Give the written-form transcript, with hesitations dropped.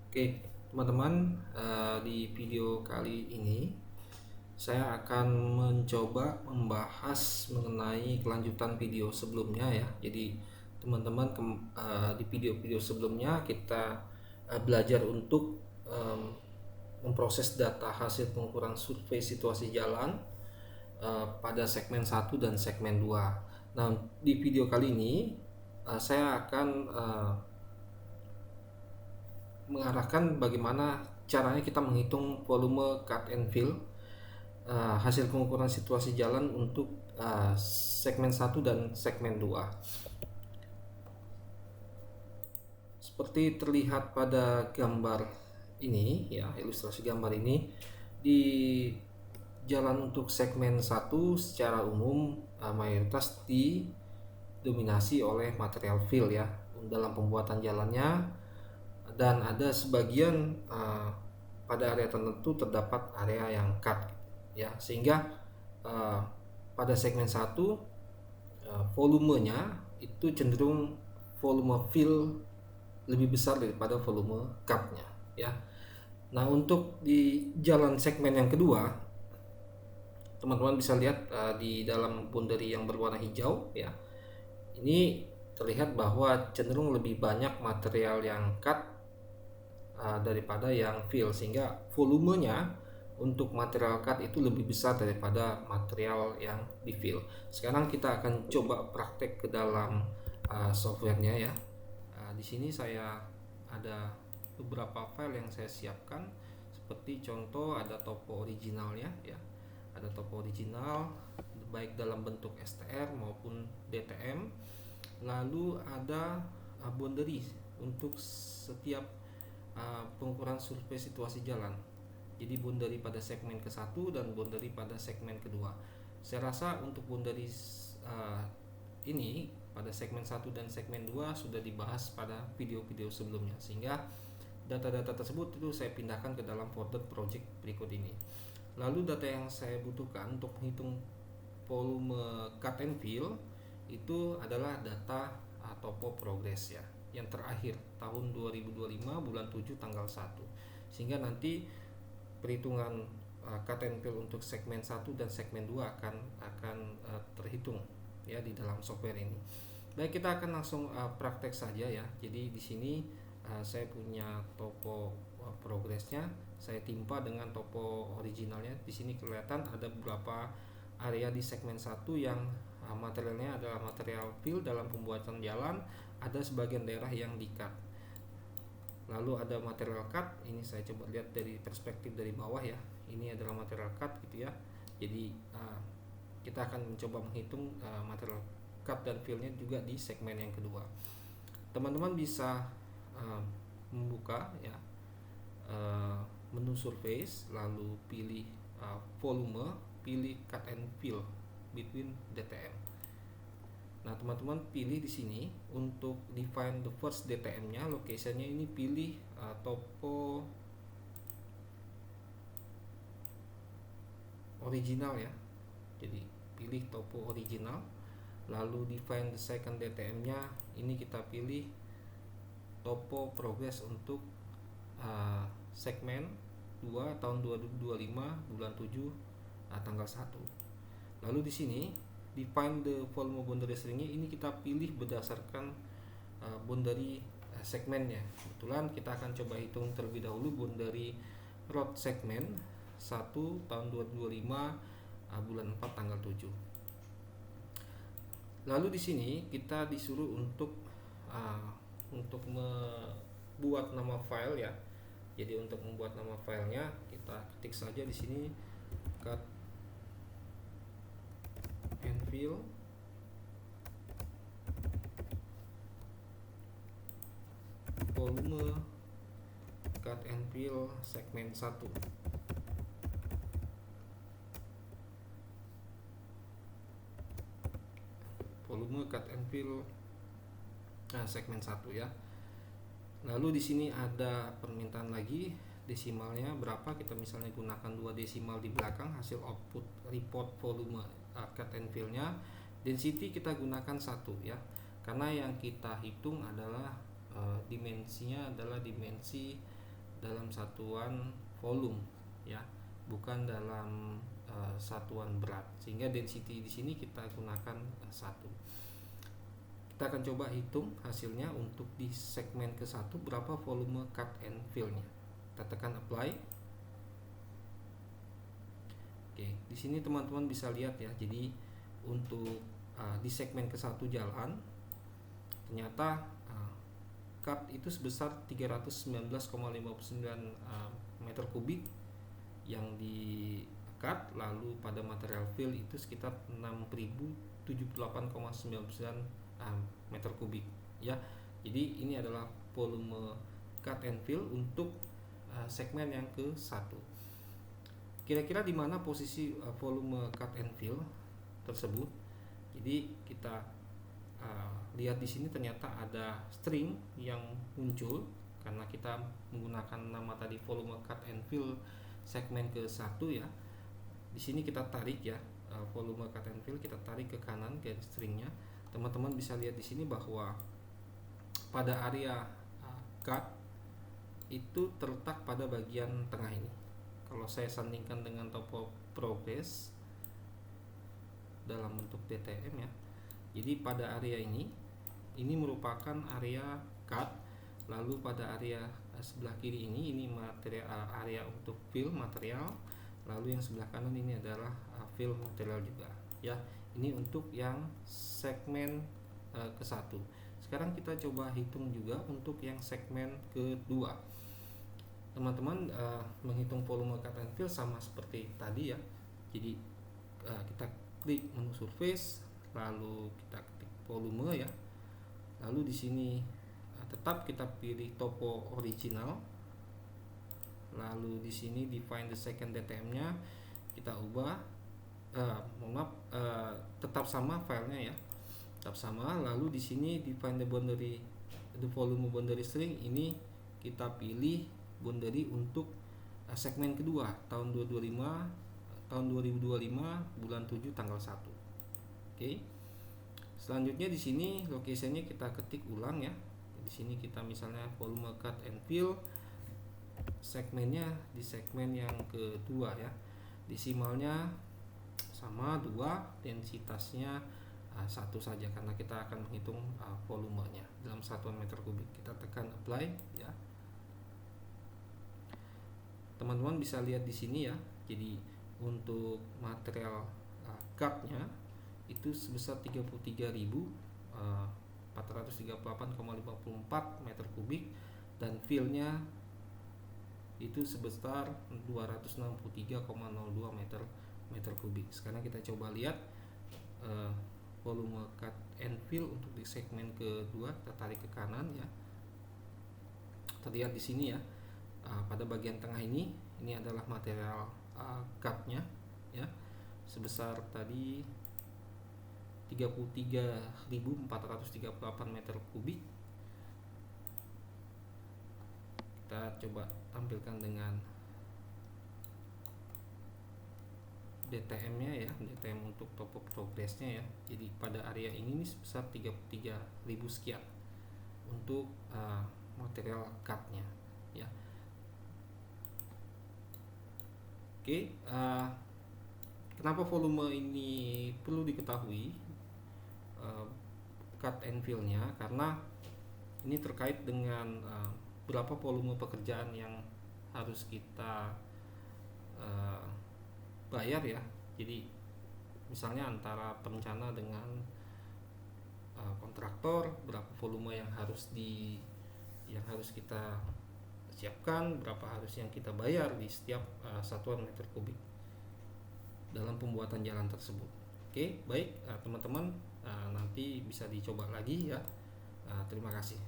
Oke, teman-teman, di video kali ini saya akan mencoba membahas mengenai kelanjutan video sebelumnya ya. Jadi teman-teman di video-video sebelumnya kita belajar untuk memproses data hasil pengukuran survei situasi jalan pada segmen 1 dan segmen 2. Nah, di video kali ini saya akan mengarahkan bagaimana caranya kita menghitung volume cut and fill hasil pengukuran situasi jalan untuk segmen 1 dan segmen 2. Seperti terlihat pada gambar ini ya, ilustrasi gambar ini, di jalan untuk segmen 1 secara umum mayoritas didominasi oleh material fill ya dalam pembuatan jalannya, dan ada sebagian pada area tertentu terdapat area yang cut ya, sehingga pada segmen 1 volumenya itu cenderung volume fill lebih besar daripada volume cutnya ya. Nah, untuk di jalan segmen yang kedua, teman-teman bisa lihat di dalam boundary yang berwarna hijau ya, ini terlihat bahwa cenderung lebih banyak material yang cut daripada yang fill, sehingga volumenya untuk material cut itu lebih besar daripada material yang di fill. Sekarang kita akan coba praktek ke dalam softwarenya ya. Di sini saya ada beberapa file yang saya siapkan, seperti contoh ada topo originalnya ya. Ada topo original baik dalam bentuk str maupun dtm. Lalu ada boundary untuk setiap pengukuran survei situasi jalan. Jadi boundary pada segmen ke-1 dan boundary pada segmen kedua. Saya rasa untuk boundary ini pada segmen 1 dan segmen 2 sudah dibahas pada video-video sebelumnya, sehingga data-data tersebut itu saya pindahkan ke dalam folder project berikut ini. Lalu data yang saya butuhkan untuk menghitung volume cut and fill itu adalah data topo progress ya, yang terakhir tahun 2025 bulan 7 tanggal 1, sehingga nanti perhitungan cut and fill untuk segmen 1 dan segmen 2 akan terhitung ya di dalam software ini. Baik, kita akan langsung praktek saja ya. Jadi di sini saya punya topo progressnya, saya timpa dengan topo originalnya. Di sini kelihatan ada beberapa area di segmen 1 yang materialnya adalah material fill dalam pembuatan jalan, ada sebagian daerah yang di cut. Lalu ada material cut, ini saya coba lihat dari perspektif dari bawah ya. Ini adalah material cut gitu ya. Jadi kita akan mencoba menghitung material cut dan fillnya juga di segmen yang kedua. Teman-teman bisa membuka ya menu surface, lalu pilih volume, pilih cut and fill between DTM. Nah, teman-teman pilih di sini untuk define the first DTM-nya, location-nya ini pilih topo original ya. Jadi pilih topo original, lalu define the second DTM-nya, ini kita pilih topo progress untuk segmen 2 tahun 2025 bulan 7 tanggal 1. Lalu di sini define the volume boundary string-nya, ini kita pilih berdasarkan boundary segmennya. Kebetulan kita akan coba hitung terlebih dahulu boundary road segmen 1 tahun 2025 bulan 4 tanggal 7. Lalu di sini kita disuruh untuk membuat nama file ya. Jadi untuk membuat nama filenya kita ketik saja di sini cut and fill volume cut and fill segmen 1. Volume cut and fill segmen 1 ya. Lalu di sini ada permintaan lagi desimalnya berapa, kita misalnya gunakan 2 desimal di belakang hasil output report volume cut and fill-nya. Density kita gunakan 1 ya, karena yang kita hitung adalah dimensinya adalah dimensi dalam satuan volume ya, bukan dalam satuan berat, sehingga density di sini kita gunakan 1. Kita akan coba hitung hasilnya untuk di segmen ke-1 berapa volume cut and fill-nya. Kita tekan apply. Oke, di sini teman-teman bisa lihat ya. Jadi untuk di segmen ke-1 jalan ternyata cut itu sebesar 319,59 meter kubik yang di cut, lalu pada material fill itu sekitar 6078,99 meter kubik ya. Jadi ini adalah volume cut and fill untuk segmen yang ke-1. Kira-kira di mana posisi volume cut and fill tersebut? Jadi kita lihat di sini ternyata ada string yang muncul karena kita menggunakan nama tadi volume cut and fill segmen ke-1 ya. Di sini kita tarik ya, volume cut and fill kita tarik ke kanan garis stringnya. Teman-teman bisa lihat di sini bahwa pada area cut itu terletak pada bagian tengah ini. Kalau saya sandingkan dengan topo progress dalam bentuk DTM ya, jadi pada area ini merupakan area cut, lalu pada area sebelah kiri ini material area untuk fill material, lalu yang sebelah kanan ini adalah fill material juga ya. Ini untuk yang segmen ke-1. Sekarang kita coba hitung juga untuk yang segmen kedua. Teman-teman menghitung volume cut and fill sama seperti tadi ya. Jadi kita klik menu surface, lalu kita ketik volume ya. Lalu di sini tetap kita pilih topo original. Lalu di sini define the second DTM-nya kita ubah, tetap sama filenya ya, tetap sama. Lalu di sini define the boundary, the volume boundary string, ini kita pilih boundary untuk segmen kedua tahun 2025 bulan 7 tanggal 1. Oke. Selanjutnya di sini location-nya kita ketik ulang ya. Di sini kita misalnya volume cut and fill segmennya di segmen yang kedua ya. Desimalnya sama 2, densitasnya 1 saja karena kita akan menghitung volumenya dalam satuan meter kubik. Kita tekan apply ya. Teman-teman bisa lihat di sini ya. Jadi untuk material cut-nya itu sebesar 33.438,54 meter kubik dan fill-nya itu sebesar 263,02 meter kubik. Sekarang kita coba lihat volume cut and fill untuk di segmen kedua. Kita tarik ke kanan ya. Terlihat di sini ya. Pada bagian tengah ini adalah material cut-nya ya, sebesar tadi 33.438 meter kubik. Kita coba tampilkan dengan DTM-nya ya, DTM untuk topo progress-nya ya. Jadi pada area ini sebesar 33.000 sekian untuk material cut-nya ya. Oke, kenapa volume ini perlu diketahui cut and fill-nya? Karena ini terkait dengan berapa volume pekerjaan yang harus kita bayar ya. Jadi misalnya antara perencana dengan kontraktor, berapa volume yang harus kita siapkan, berapa harus yang kita bayar di setiap satuan meter kubik dalam pembuatan jalan tersebut. Oke, baik teman-teman, nanti bisa dicoba lagi ya. Terima kasih.